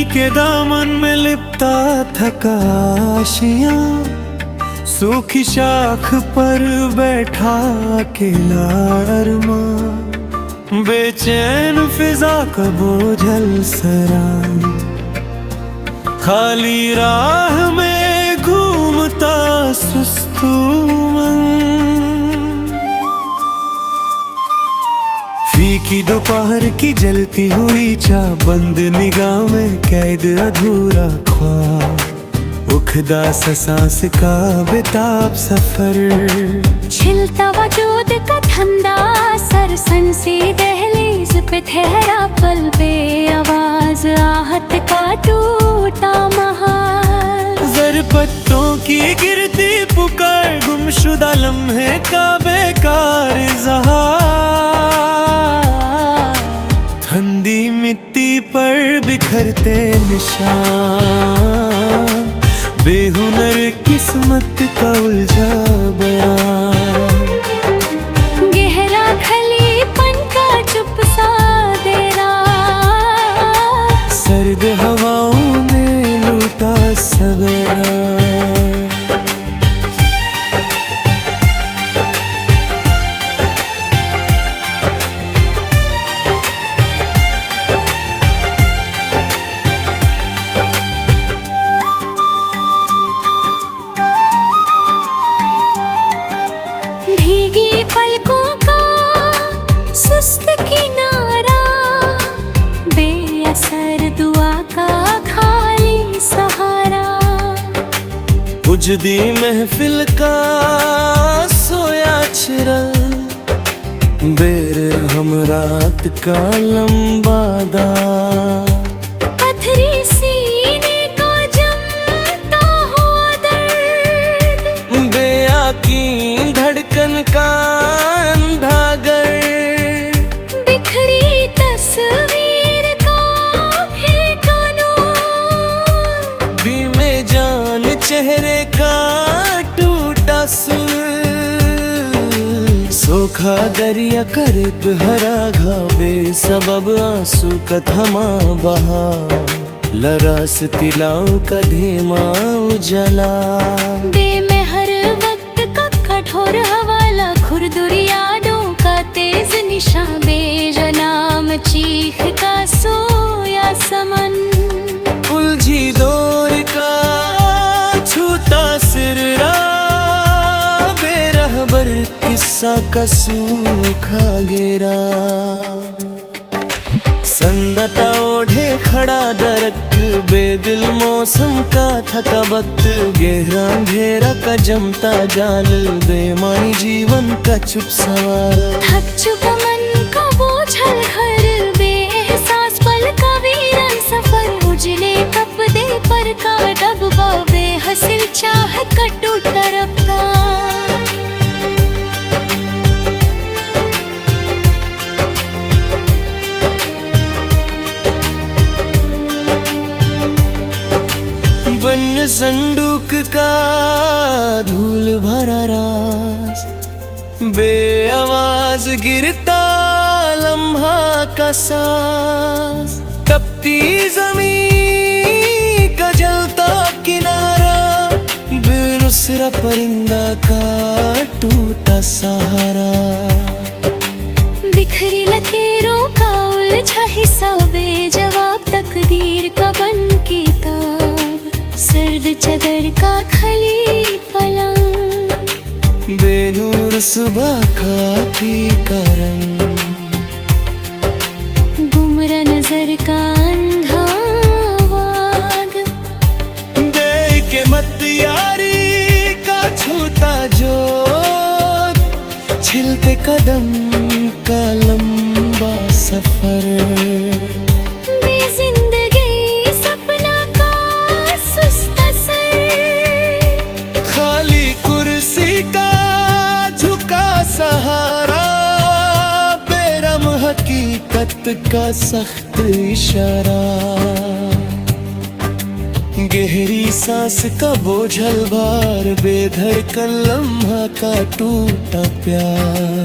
के दामन में लिपटा थका आशियां, सूखी शाख पर बैठा अकेला अरमां, बेचैन फिजा का बोझल सरा, खाली राह में घूमता सुस्तू मन। फीकी दोपहर की जलती हुई चाह, बंद निगाह में कैद अधूरा ख्वाब, उखदा सा सांस का बेताब सफर, छिलता वजूद का ठंडा सर, सनसी दहलीज पे ठहरा पल, बेआवाज आहत का टूटा महाल। जर पत्तों की गिरती पुकार, गुमशुदा लम्हे का बेकार इज़हार, ठंडी मिट्टी पर बिखरते निशान, बेहुनर किस्मत का उलझा बयान। गहरा खलीपन का चुप सा देरा, सर्द हवाओं ने लूटा सवेरा। भीगी पलकों का सुस्त किनारा, बेअसर दुआ का खाली सहारा, उजदी महफिल का सोया चिरल, बेर हम रात का लंबा दाग, पथरी सीने का जमता हुआ दर्द, बेयाकीन धड़कन का अंधा गर, बिखरी तस्वीर का ठिकाना, बीमे जान चेहरे का टूटा सुर, सोखा दरिया करीब हरा घावे, सबब आंसू का थमा बहा, लरास तिलाओं का धीमा उजला, बेमेहर वक्त का कठोर हवाला, खुरदुरी यादों का तेज निशा, बेजनाम चीख का सोया समन, उलझी दौर का छूता सिररा, बेरहबर किस्सा का सूखा गेरा, संदता ओढ़े खड़ा दरख्त, बेदिल मौसम का थका वक्त, गहरा घेरा का जमता जाल, बेमानी जीवन का चुप सवाल, थक चुका मन का बोझल घर, बेएहसास पल का वीरन सफर, उजले कपड़े पर का दबदबा, बेहसिल चाह का टूटा रफ्तार। बन संदूक का धूल भरा राज, बेआवाज गिरता लम्हा का सांस, तपती जमीन का जलता किनारा, बेनुसरा परिंदा का टूटा सहारा, बिखरी लकीरों का उलझा हिस्सा, बेजवाब तकदीर का बन किताब, सर्द चदर का खली पलंग, बेनूर सुबह का फीका रंग, गुमरा नजर का अंधा वाग, दे के मत यारी का छूता जो, छिलते कदम का लंबा सफर, बेजिंदगी सपना का सुस्त सर, खाली कुर्सी का झुका सहारा, बेरम हकीकत का सख्त इशारा, गहरी सांस का बोझल भार, बेधड़कन लम्हा का टूटा प्यार।